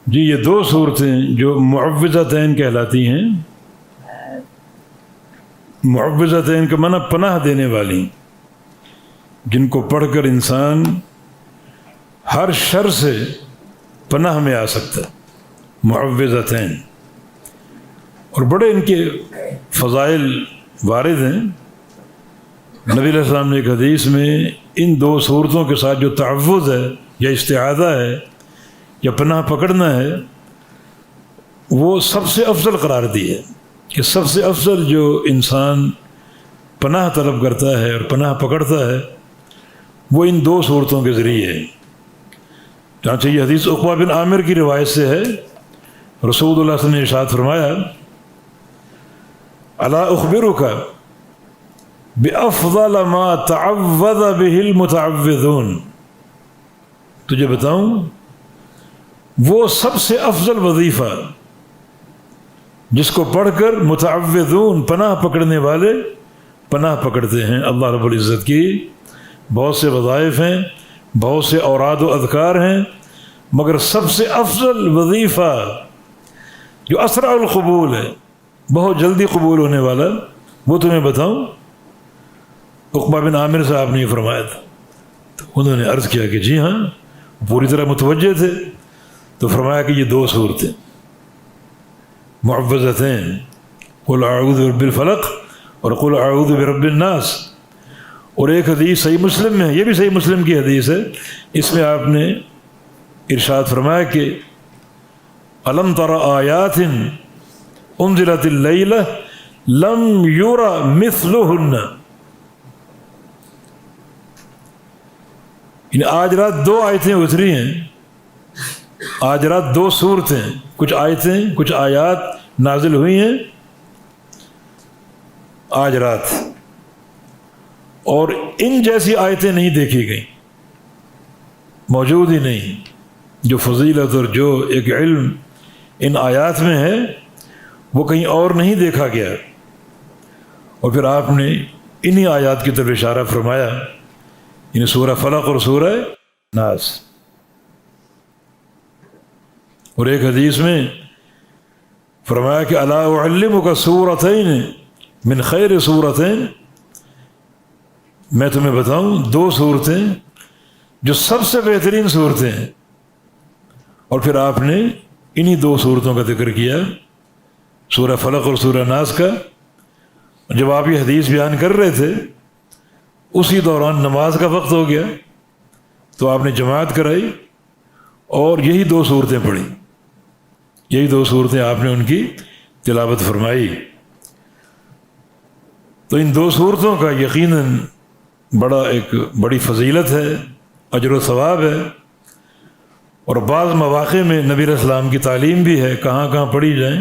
جی یہ دو صورتیں جو معوذتین کہلاتی ہیں، معوذتین کا معنی پناہ دینے والی، جن کو پڑھ کر انسان ہر شر سے پناہ میں آ سکتا ہے، معوذتین، اور بڑے ان کے فضائل وارد ہیں۔ نبی علیہ السلام نے ایک حدیث میں ان دو صورتوں کے ساتھ جو تعوذ ہے یا استعاذہ ہے یا پناہ پکڑنا ہے، وہ سب سے افضل قرار دی ہے کہ سب سے افضل جو انسان پناہ طلب کرتا ہے اور پناہ پکڑتا ہے وہ ان دو صورتوں کے ذریعے ہے۔ چنانچہ یہ حدیث عقبہ بن عامر کی روایت سے ہے، رسول اللہ صلی اللہ علیہ وسلم نے ارشاد فرمایا، الا اخبرک بافضل ما تعوذ به المتعوذون، تجھے بتاؤں وہ سب سے افضل وظیفہ جس کو پڑھ کر متعوذون پناہ پکڑنے والے پناہ پکڑتے ہیں اللہ رب العزت کی۔ بہت سے وظائف ہیں، بہت سے اوراد و اذکار ہیں، مگر سب سے افضل وظیفہ جو اسرع القبول ہے، بہت جلدی قبول ہونے والا، وہ تمہیں بتاؤں؟ عقبہ بن عامر صاحب نے یہ فرمایا تھا۔ تو انہوں نے عرض کیا کہ جی ہاں، پوری طرح متوجہ تھے۔ تو فرمایا کہ یہ دو صورتیں معوذتین، قل اعوذ برب الفلق اور قل اعوذ برب الناس، اور ایک حدیث صحیح مسلم میں ہے، یہ بھی صحیح مسلم کی حدیث ہے، اس میں آپ نے ارشاد فرمایا کہ الم تر آیات انزلت اللیلہ لم یرى مثلہن، آج رات دو آیتیں اتری ہیں، آج رات دو صورتیں، کچھ آیتیں کچھ آیات نازل ہوئی ہیں آج رات، اور ان جیسی آیتیں نہیں دیکھی گئیں، موجود ہی نہیں۔ جو فضیلت اور جو ایک علم ان آیات میں ہے وہ کہیں اور نہیں دیکھا گیا۔ اور پھر آپ نے انہی آیات کی طرف اشارہ فرمایا، یعنی سورہ فلق اور سورہ ناس۔ اور ایک حدیث میں فرمایا کہ الا اعلمک سورتین من خیر سورتین، میں تمہیں بتاؤں دو صورتیں جو سب سے بہترین صورتیں ہیں۔ اور پھر آپ نے انہی دو صورتوں کا ذکر کیا، سورہ فلق اور سورہ ناس کا۔ جب آپ یہ حدیث بیان کر رہے تھے اسی دوران نماز کا وقت ہو گیا، تو آپ نے جماعت کرائی اور یہی دو صورتیں پڑھی، یہی دو صورتیں آپ نے ان کی تلاوت فرمائی۔ تو ان دو صورتوں کا یقیناً ایک بڑی فضیلت ہے، اجر و ثواب ہے، اور بعض مواقع میں نبی علیہ السلام کی تعلیم بھی ہے کہاں کہاں پڑھی جائیں۔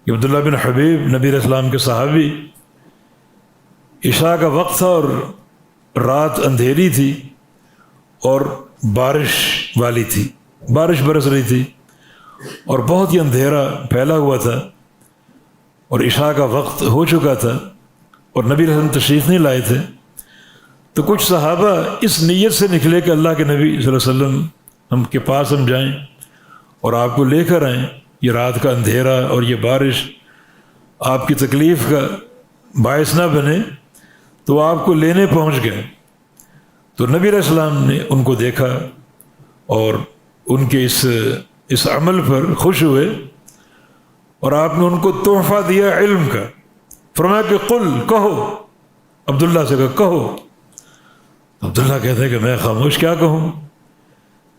کہ عبداللہ بن حبیب نبی علیہ السلام کے صحابی، عشاء کا وقت تھا اور رات اندھیری تھی اور بارش والی تھی، بارش برس رہی تھی اور بہت ہی اندھیرا پھیلا ہوا تھا اور عشاء کا وقت ہو چکا تھا اور نبی علیہ السلام تشریف نہیں لائے تھے۔ تو کچھ صحابہ اس نیت سے نکلے کہ اللہ کے نبی صلی اللہ علیہ وسلم ہم کے پاس ہم جائیں اور آپ کو لے کر آئیں، یہ رات کا اندھیرا اور یہ بارش آپ کی تکلیف کا باعث نہ بنے، تو آپ کو لینے پہنچ گئے۔ تو نبی علیہ السلام نے ان کو دیکھا اور ان کے اس عمل پر خوش ہوئے، اور آپ نے ان کو تحفہ دیا علم کا۔ فرمایا کہ قل، کہو، عبداللہ سے کہو۔ عبداللہ کہتے ہیں کہ میں خاموش کیا کہوں؟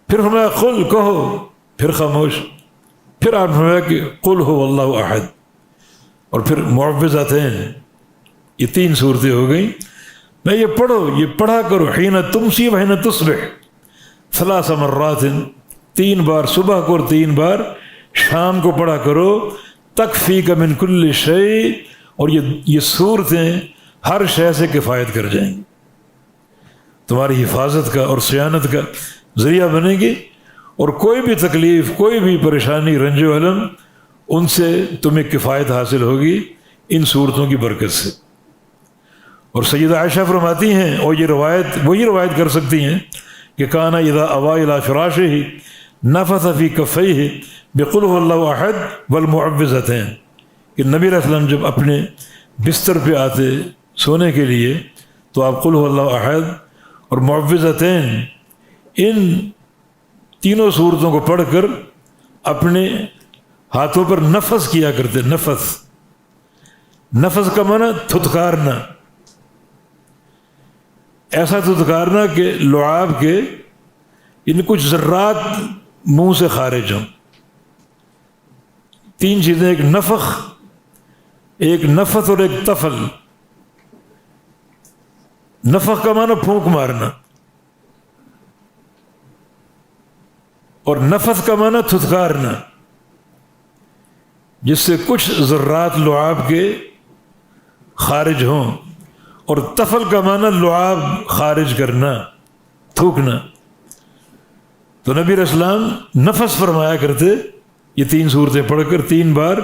پھر فرمایا قل، کہو، پھر خاموش۔ پھر آپ نے فرمایا کہ قل هو اللہ احد، اور پھر معوذتین، یہ تین صورتیں ہو گئیں۔ میں یہ پڑھو، یہ پڑھا کرو، حین تمسی و حین تصبح، ثلاث مرات، تین بار صبح کو اور تین بار شام کو پڑھا کرو، تکفیک من کل شیء، اور یہ صورتیں ہر شے سے کفایت کر جائیں گی، تمہاری حفاظت کا اور صیانت کا ذریعہ بنے گی، اور کوئی بھی تکلیف، کوئی بھی پریشانی، رنج و الم، ان سے تمہیں کفایت حاصل ہوگی ان صورتوں کی برکت سے۔ اور سیدہ عائشہ فرماتی ہیں، اور یہ روایت وہی روایت کر سکتی ہیں کہ کانا اذا اویٰ الی فراشہ، نفث فی کفیہ بقل هو اللہ احد والمعوذتین، کہ نبی علیہ السلام جب اپنے بستر پہ آتے سونے کے لیے تو آپ قل هو اللہ احد اور معوذتین ان تینوں صورتوں کو پڑھ کر اپنے ہاتھوں پر نفث کیا کرتے۔ نفث کا معنی تھتکارنا، ایسا تھتکارنا کہ لعاب کے ان کچھ ذرات منہ سے خارج ہوں۔ تین چیزیں، ایک نفخ، ایک نفث اور ایک طفل۔ نفخ کا معنی پھونک مارنا اور نفث کا معنی تھتکارنا، جس سے کچھ ذرات لعاب کے خارج ہوں، اور طفل کا معنی لعاب خارج کرنا، تھوکنا۔ تو نبی علیہ السلام نفس فرمایا کرتے یہ تین صورتیں پڑھ کر 3 بار،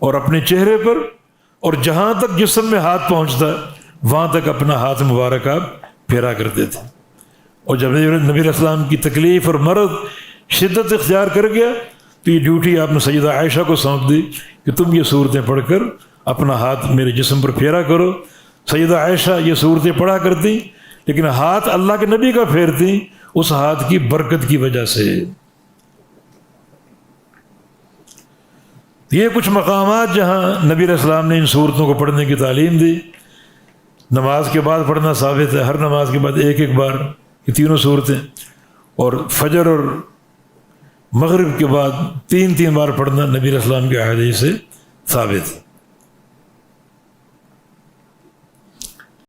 اور اپنے چہرے پر اور جہاں تک جسم میں ہاتھ پہنچتا وہاں تک اپنا ہاتھ مبارک آپ پھیرا کرتے تھے۔ اور جب نبی علیہ السلام کی تکلیف اور مرض شدت اختیار کر گیا تو یہ ڈیوٹی آپ نے سیدہ عائشہ کو سونپ دی کہ تم یہ صورتیں پڑھ کر اپنا ہاتھ میرے جسم پر پھیرا کرو۔ سیدہ عائشہ یہ صورتیں پڑھا کرتی، لیکن ہاتھ اللہ کے نبی کا پھیرتی اس ہاتھ کی برکت کی وجہ سے۔ یہ کچھ مقامات جہاں نبی علیہ السلام نے ان صورتوں کو پڑھنے کی تعلیم دی۔ نماز کے بعد پڑھنا ثابت ہے، ہر نماز کے بعد ایک بار یہ تینوں صورتیں، اور فجر اور مغرب کے بعد 3 بار پڑھنا نبی علیہ السلام کے احادیث سے ثابت ہے۔